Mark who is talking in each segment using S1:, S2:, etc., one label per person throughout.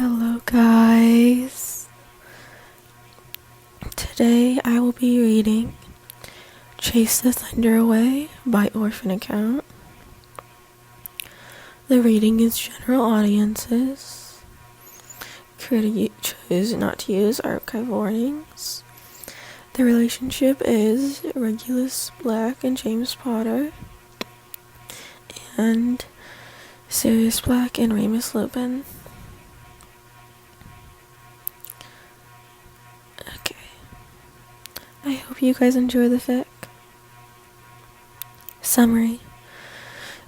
S1: Hello guys. Today I will be reading Chase the Thunder Away by Orphan Account. The reading is general audiences. Creator chose not to use archive warnings. The relationship is Regulus Black and James Potter, and Sirius Black and Remus Lupin. Okay. I hope you guys enjoy the fic. Summary.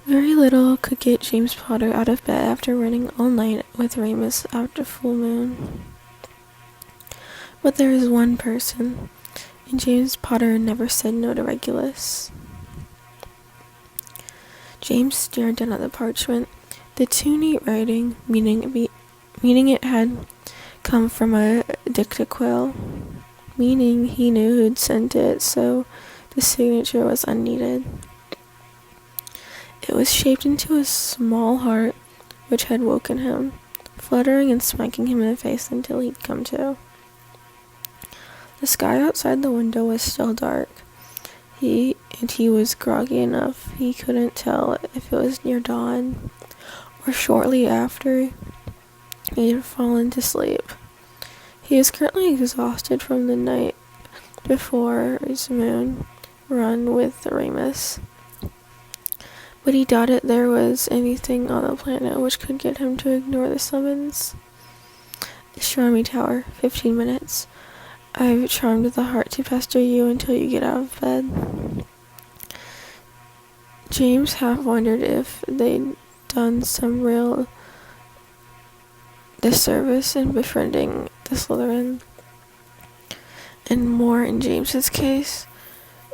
S1: Very little could get James Potter out of bed after running all night with Remus after full moon. But there is one person, and James Potter never said no to Regulus. James stared down at the parchment. The too neat writing, meaning it had come from a dictaquill, meaning he knew who'd sent it, so the signature was unneeded. It was shaped into a small heart, which had woken him, fluttering and smacking him in the face until he'd come to. The sky outside the window was still dark. He was groggy enough he couldn't tell if it was near dawn or shortly after he had fallen to sleep. He was currently exhausted from the night before his moon run with Remus, but he doubted there was anything on the planet which could get him to ignore the summons. Astronomy Tower, 15 minutes. I've charmed the heart to pester you until you get out of bed. James half wondered if they'd done some real disservice in befriending the Slytherin, and more in James's case,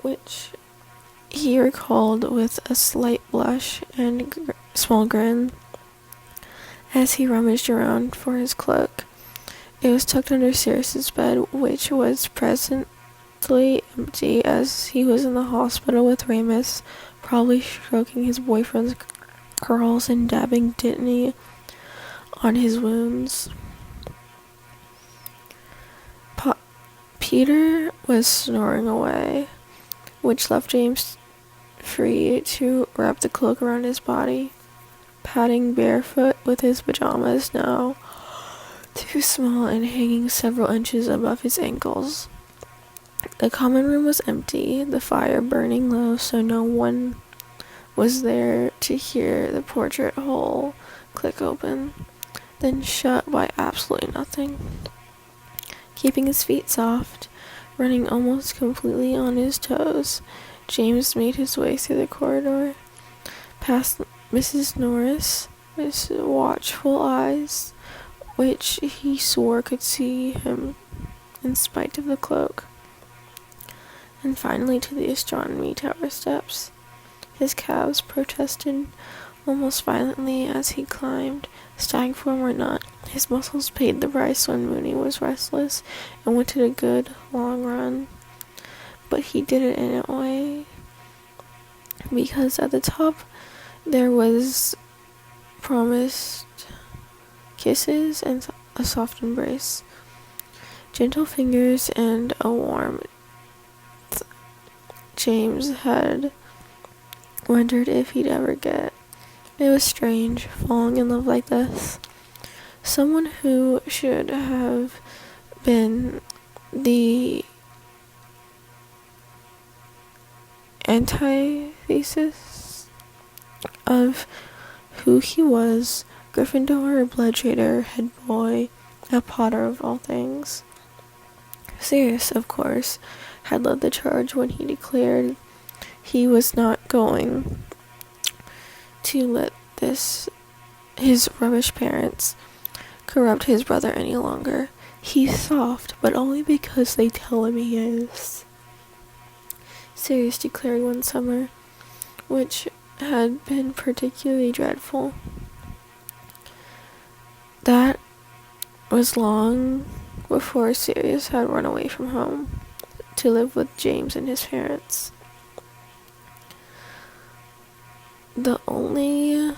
S1: which he recalled with a slight blush and small grin as he rummaged around for his cloak. It was tucked under Sirius's bed, which was presently empty as he was in the hospital with Remus, probably stroking his boyfriend's curls and dabbing Dittany on his wounds. Peter was snoring away, which left James free to wrap the cloak around his body, padding barefoot with his pajamas now too small and hanging several inches above his ankles. The common room was empty, the fire burning low, so no one was there to hear the portrait hole click open, then shut by absolutely nothing. Keeping his feet soft, running almost completely on his toes, James made his way through the corridor, past Mrs. Norris, with watchful eyes, which he swore could see him in spite of the cloak, and finally to the Astronomy Tower steps. His calves protested almost violently as he climbed, stag form or not. His muscles paid the price when Mooney was restless and wanted a good long run, but he did it in a way, because at the top there was promised kisses and a soft embrace, gentle fingers, and a warmth James had wondered if he'd ever get. It was strange, falling in love like this. Someone who should have been the antithesis of who he was, Gryffindor, blood-trader, head boy, a Potter of all things. Sirius, of course, had led the charge when he declared he was not going to let his rubbish parents corrupt his brother any longer. He's soft, but only because they tell him he is, Sirius declared one summer, which had been particularly dreadful. That was long before Sirius had run away from home to live with James and his parents. The only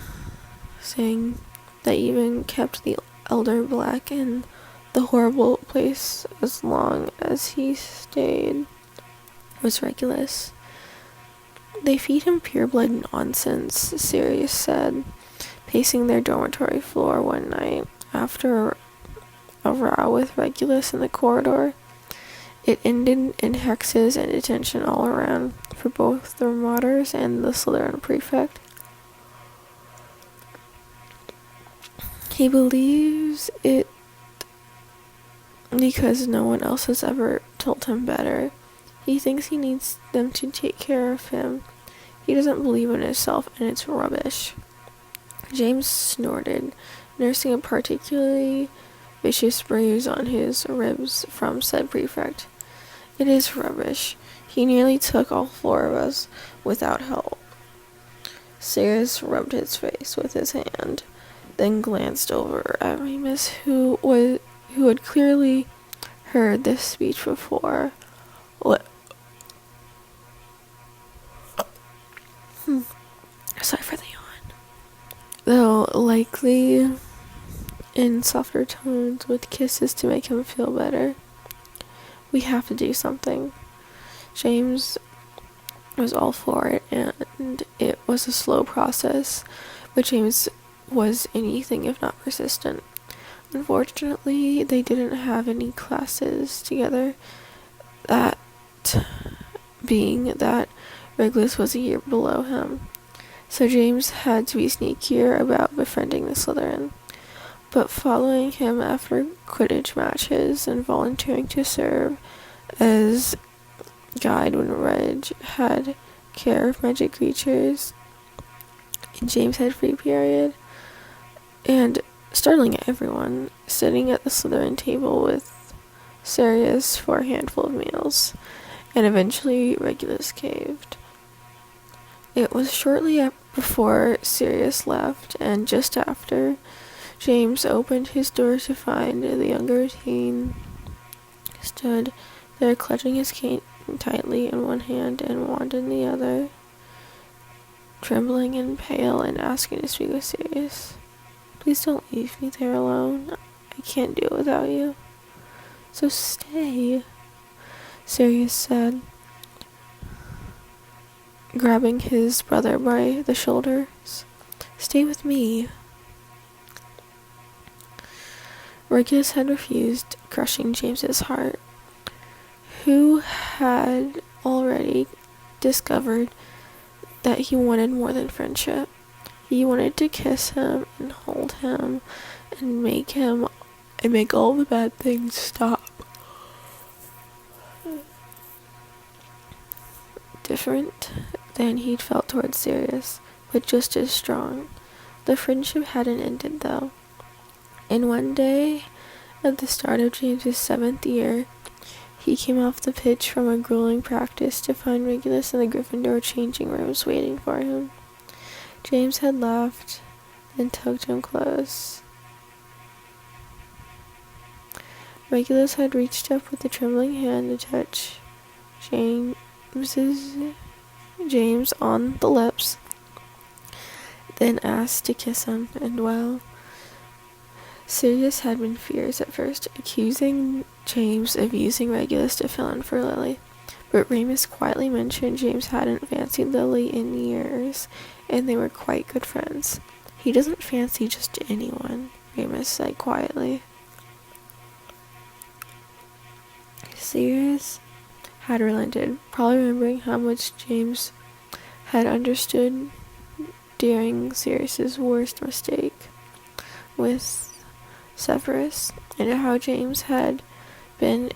S1: thing that even kept the elder black in the horrible place as long as he stayed was Regulus. They feed him pureblood nonsense, Sirius said, pacing their dormitory floor one night after a row with Regulus in the corridor. It ended in hexes and detention all around for both the Marauders and the Slytherin prefect. He believes it because no one else has ever told him better. He thinks he needs them to take care of him. He doesn't believe in himself, and it's rubbish. James snorted, nursing a particularly vicious bruise on his ribs from said prefect. It is rubbish. He nearly took all 4 of us without help. Sirius rubbed his face with his hand, then glanced over at Remus, who had clearly heard this speech before. Sorry for the yawn. Though likely in softer tones with kisses to make him feel better. We have to do something. James was all for it, and it was a slow process, but James was anything if not persistent. Unfortunately, they didn't have any classes together, that being that Regulus was a year below him, so James had to be sneakier about befriending the Slytherin. But following him after Quidditch matches and volunteering to serve as guide when Reg had care of magic creatures, and James had free period, and startling everyone, sitting at the Slytherin table with Sirius for a handful of meals, and eventually Regulus caved. It was shortly before Sirius left, and just after, James opened his door to find the younger teen stood there clutching his cane tightly in one hand and wand in the other, trembling and pale and asking to speak with Sirius. Please don't leave me there alone. I can't do it without you. So stay, Sirius said, grabbing his brother by the shoulders. Stay with me. Regulus had refused, crushing James's heart, who had already discovered that he wanted more than friendship. He wanted to kiss him and hold him and make all the bad things stop. Different than he'd felt towards Sirius, but just as strong. The friendship hadn't ended though. And one day, at the start of James's 7th year, he came off the pitch from a grueling practice to find Regulus in the Gryffindor changing rooms waiting for him. James had laughed, then tugged him close. Regulus had reached up with a trembling hand to touch James on the lips, then asked to kiss him, and well, Sirius had been fierce at first, accusing James of using Regulus to fill in for Lily, but Remus quietly mentioned James hadn't fancied Lily in years, and they were quite good friends. He doesn't fancy just anyone, Remus said quietly. Sirius had relented, probably remembering how much James had understood during Sirius's worst mistake with Severus, and how James had been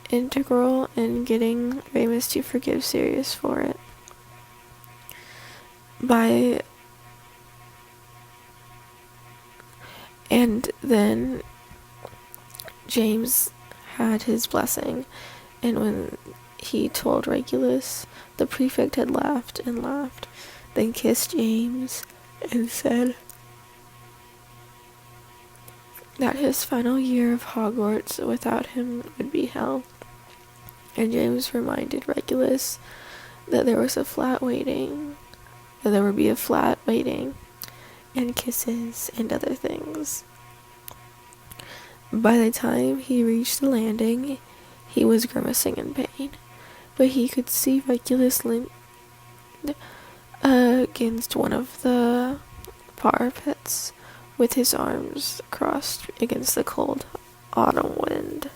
S1: integral in getting Remus to forgive Sirius for it. And then James had his blessing, and when he told Regulus, the prefect had laughed and laughed, then kissed James and said that his final year of Hogwarts without him would be hell. And James reminded Regulus that there would be a flat waiting, and kisses and other things. By the time he reached the landing, he was grimacing in pain, but he could see Regulus leaned against one of the parapets with his arms crossed against the cold autumn wind.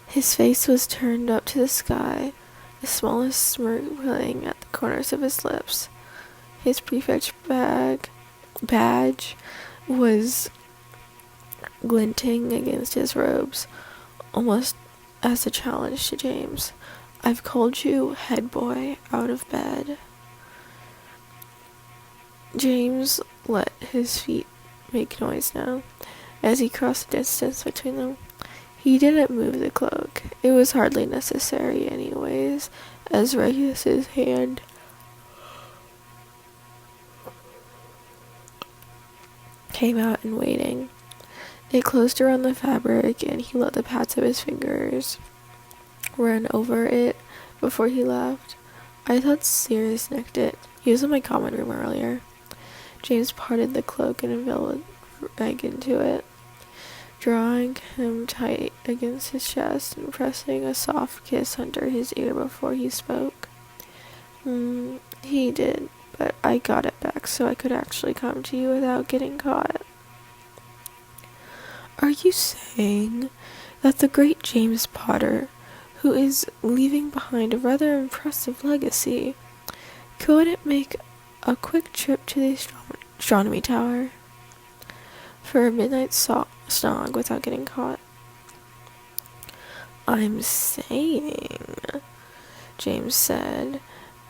S1: His face was turned up to the sky, the smallest smirk playing at the corners of his lips. His prefect badge was glinting against his robes, almost as a challenge to James. "I've called you head boy out of bed." James let his feet make noise now, as he crossed the distance between them. He didn't move the cloak. It was hardly necessary anyways, as Regulus's hand came out in waiting. It closed around the fabric, and he let the pads of his fingers run over it before he left. I thought Sirius nicked it. He was in my common room earlier. James parted the cloak and enveloped Reg into it, drawing him tight against his chest and pressing a soft kiss under his ear before he spoke. He did, but I got it back so I could actually come to you without getting caught. Are you saying that the great James Potter, who is leaving behind a rather impressive legacy, couldn't make a quick trip to the astronomy tower for a midnight snog without getting caught? "I'm saying," James said,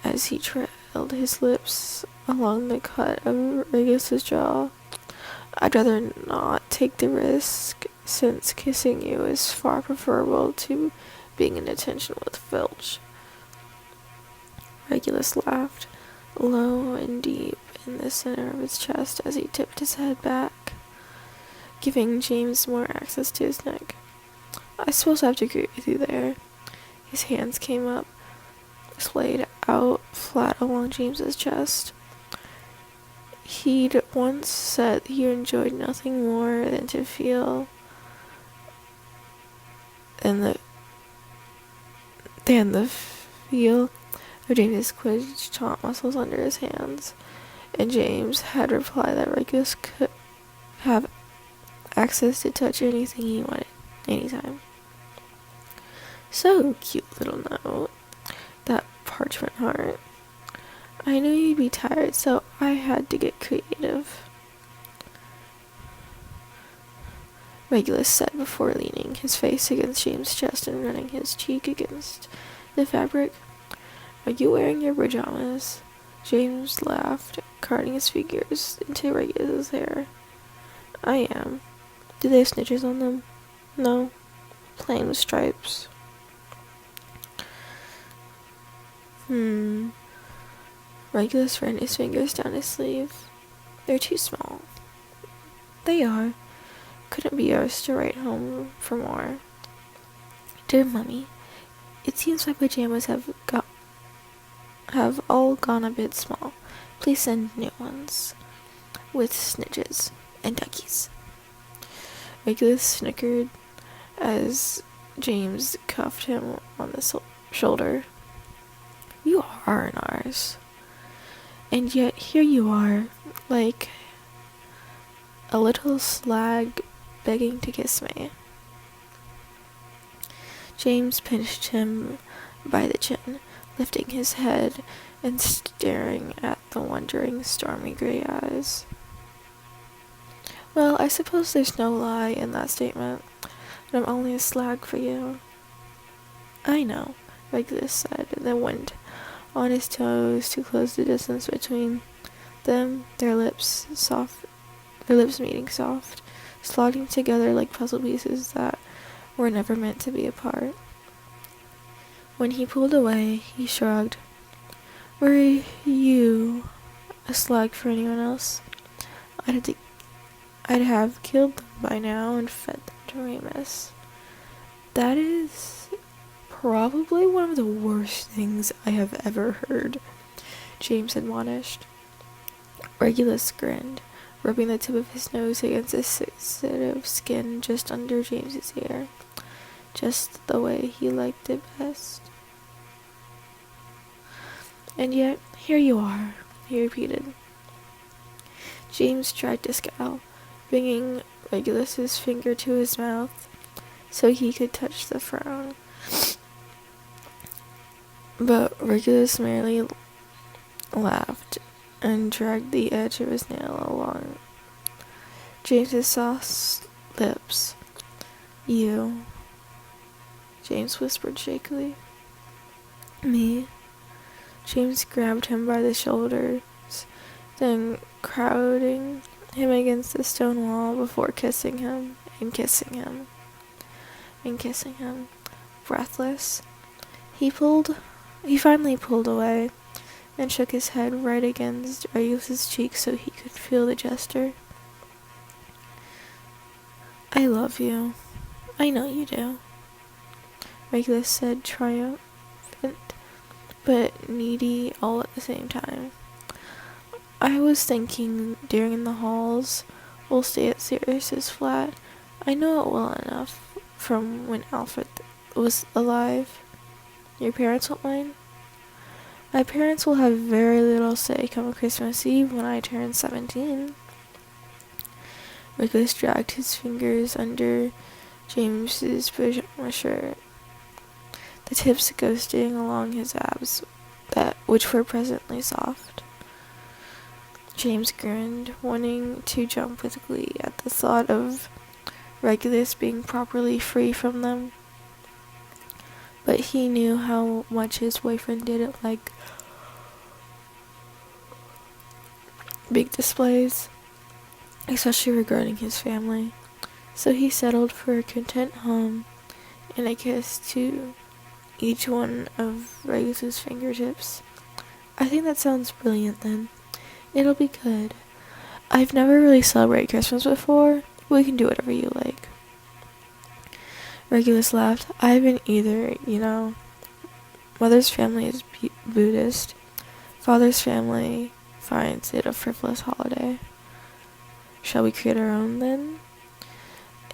S1: as he trailed his lips along the cut of Regulus's jaw, "I'd rather not take the risk, since kissing you is far preferable to being in detention with Filch." Regulus laughed, low and deep in the center of his chest as he tipped his head back, giving James more access to his neck. "I suppose I have to agree with you there." His hands came up, splayed out flat along James's chest. He'd once said he enjoyed nothing more than to feel than the feel of James's clenched taut muscles under his hands, and James had replied that Regulus could have access to touch anything he wanted, anytime. "So cute little note, that parchment heart. I knew you'd be tired, so I had to get creative," Regulus said before leaning his face against James' chest and running his cheek against the fabric. "Are you wearing your pajamas?" James laughed, carding his fingers into Regulus's hair. "I am. Do they have snitches on them?" "No. Plain with stripes." Regulus ran his fingers down his sleeve. "They're too small." "They are. Couldn't be ours to write home for more." "Dear Mummy, it seems my pajamas have all gone a bit small. Please send new ones with snitches and duckies." Regulus snickered as James cuffed him on the shoulder. "You are in ours. And yet here you are, like a little slag begging to kiss me." James pinched him by the chin, lifting his head and staring at the wondering, stormy gray eyes. "Well, I suppose there's no lie in that statement, but I'm only a slag for you." "I know," Regulus said, and then went on his toes to close the distance between them, their lips meeting soft, sliding together like puzzle pieces that were never meant to be apart. When he pulled away, he shrugged. "Were you a slag for anyone else, I'd have killed them by now and fed them to Remus." "That is probably one of the worst things I have ever heard," James admonished. Regulus grinned, rubbing the tip of his nose against the sensitive skin just under James's ear, just the way he liked it best. "And yet, here you are," he repeated. James tried to scowl, bringing Regulus's finger to his mouth so he could touch the frown. But Regulus merely laughed and dragged the edge of his nail along James's soft lips. "You," James whispered shakily. "Me?" James grabbed him by the shoulders, then crowding him against the stone wall before kissing him and kissing him and kissing him. Breathless, he finally pulled away and shook his head right against Regulus's cheek so he could feel the gesture. "I love you. I know you do," Regulus said, triumphant but needy all at the same time. "I was thinking during in the halls we'll stay at Sirius's flat. I know it well enough from when Alfred was alive. Your parents won't mind?" "My parents will have very little say come Christmas Eve when I turn 17. Regulus dragged his fingers under James's pajama shirt, the tips ghosting along his abs, which were presently soft. James grinned, wanting to jump with glee at the thought of Regulus being properly free from them. But he knew how much his boyfriend didn't like big displays, especially regarding his family. So he settled for a content hum and a kiss to each one of Regulus's fingertips. "I think that sounds brilliant then. It'll be good. I've never really celebrated Christmas before. We can do whatever you like." Regulus laughed. "I haven't either, you know. Mother's family is Buddhist. Father's family finds it a frivolous holiday. Shall we create our own then?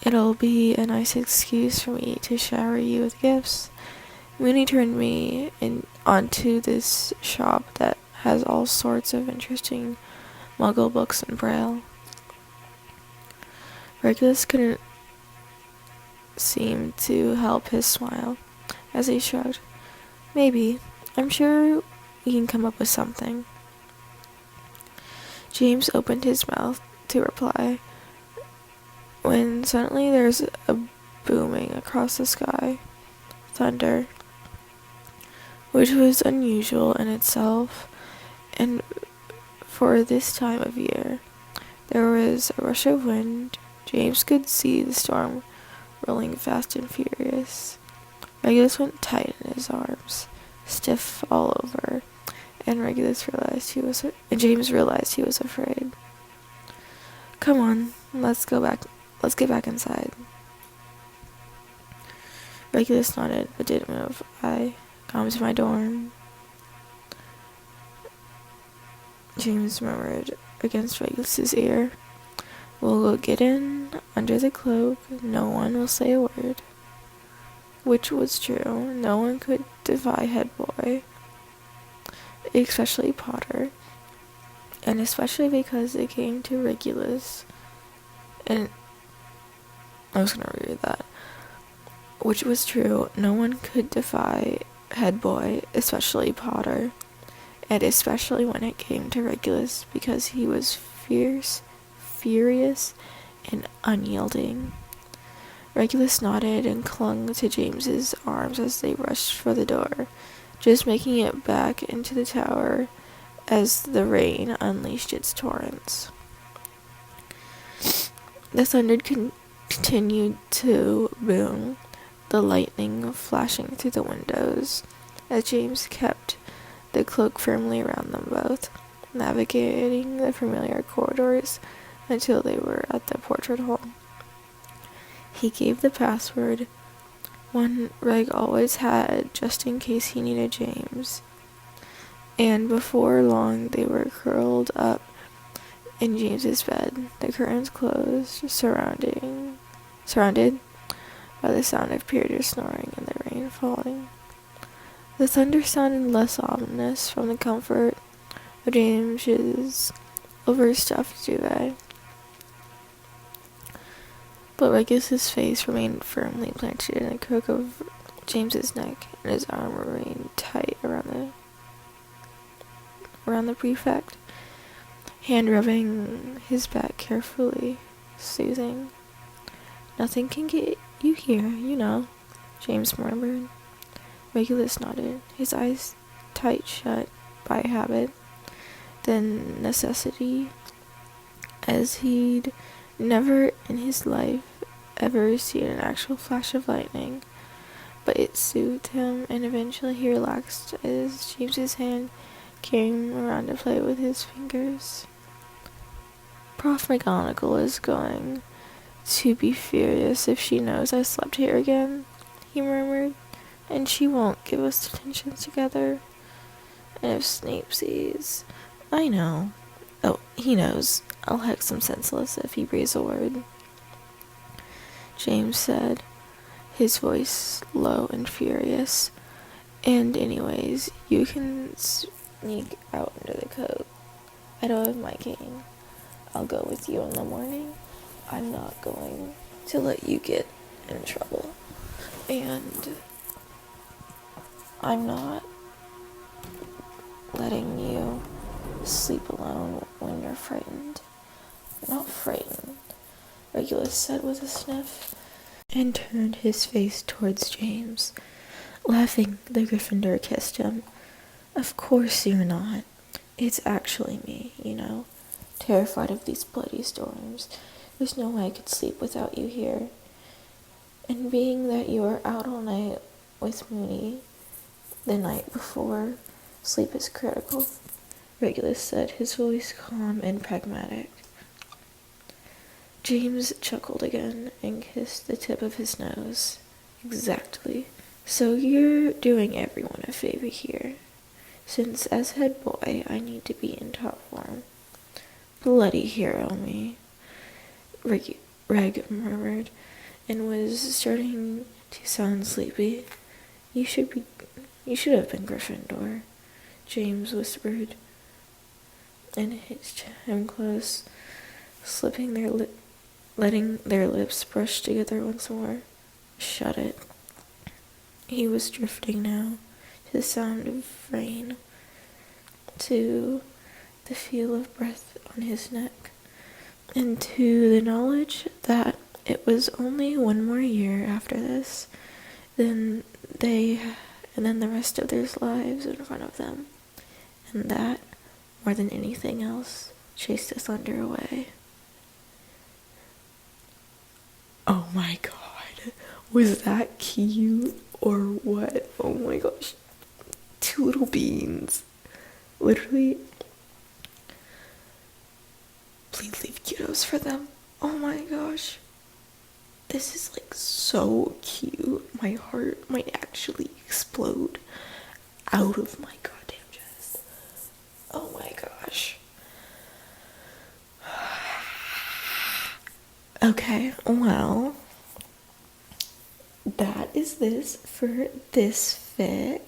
S1: It'll be a nice excuse for me to shower you with gifts." Mooney turned me onto this shop that has all sorts of interesting Muggle books in Braille. Regulus couldn't seem to help his smile as he shrugged. "Maybe. I'm sure we can come up with something." James opened his mouth to reply when suddenly there's a booming across the sky. Thunder, which was unusual in itself, and for this time of year. There was a rush of wind. James could see the storm rolling fast and furious. Regulus went tight in his arms, stiff all over, and James realized he was afraid. "Come on, let's get back inside." Regulus nodded, but didn't move. "I come to my dorm," James murmured against Regulus's ear. "We'll go get in under the cloak. No one will say a word." Which was true. No one could defy Head Boy, especially Potter, and especially because it came to Regulus. And I was gonna read that. Which was true. No one could defy Head Boy, especially Potter, and especially when it came to Regulus, because he was fierce, furious, and unyielding. Regulus nodded and clung to James's arms as they rushed for the door, just making it back into the tower as the rain unleashed its torrents. The thunder continued to boom, the lightning flashing through the windows, as James kept the cloak firmly around them both, navigating the familiar corridors until they were at the portrait hall. He gave the password, one Reg always had just in case he needed James, and before long they were curled up in James's bed, the curtains closed, surrounded by the sound of Peter snoring and the rain falling. The thunder sounded less ominous from the comfort of James's overstuffed duvet, but Regulus's face remained firmly planted in the crook of James's neck, and his arm remained tight around the prefect, hand rubbing his back carefully, soothing. "Nothing can get you here, you know," James murmured. Regulus nodded, his eyes tight shut by habit, then necessity, as he'd never in his life ever seen an actual flash of lightning. But it soothed him, and eventually he relaxed as James's hand came around to play with his fingers. "Prof McGonagall is going to be furious if she knows I slept here again," he murmured, "and she won't give us detention together. And if Snape sees, I know. Oh, he knows. I'll hex him senseless if he breathes a word," James said, his voice low and furious. "And anyways, you can sneak out under the coat. I don't have my cane. I'll go with you in the morning. I'm not going to let you get in trouble. And I'm not letting you sleep alone when you're frightened." "Not frightened," Regulus said with a sniff, and turned his face towards James. Laughing, the Gryffindor kissed him. "Of course you're not. It's actually me, you know, terrified of these bloody storms. There's no way I could sleep without you here. And being that you were out all night with Moody the night before, sleep is critical," Regulus said, his voice calm and pragmatic. James chuckled again and kissed the tip of his nose. "Exactly. So you're doing everyone a favor here, since as head boy I need to be in top form." "Bloody hero me," Reg murmured, and was starting to sound sleepy. You should have been Gryffindor," James whispered, and hitched him close, letting their lips brush together once more. "Shut it." He was drifting now, to the sound of rain, to the feel of breath on his neck, and to the knowledge that it was only one more year after this, then the rest of their lives in front of them, and that, more than anything else, chased the thunder away. Oh my god, was that cute or what? Oh my gosh, two little beans. Literally, please leave kiddos for them. Oh my gosh, this is like so cute. My heart might actually explode out of my goddamn chest. Oh my gosh. Okay, well, that is this for this fic.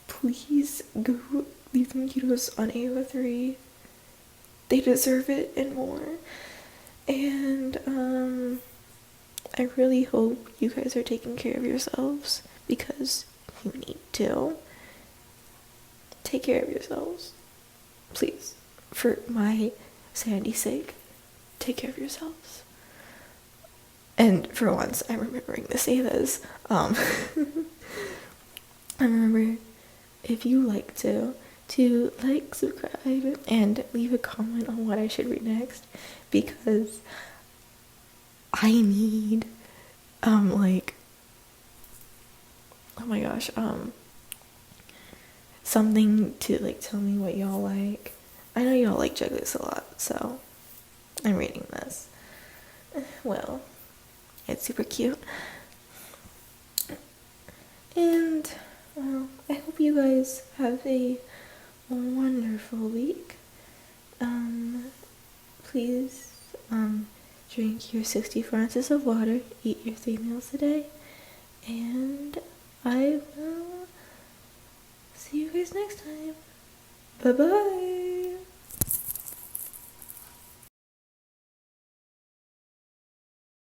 S1: Please go leave them kiddos on AO3. They deserve it and more. And I really hope you guys are taking care of yourselves, because you need to. Take care of yourselves. Please, for my sanity's sake, take care of yourselves. And for once, I'm remembering to say this. I remember, if you like to like, subscribe, and leave a comment on what I should read next, because I need, like, oh my gosh, something to, like, tell me what y'all like. I know y'all like Jugglers a lot, so I'm reading this. Well, it's super cute. And, well, I hope you guys have a wonderful week. please drink your 64 ounces of water, eat your 3 meals a day, and I will see you guys next time. Bye bye.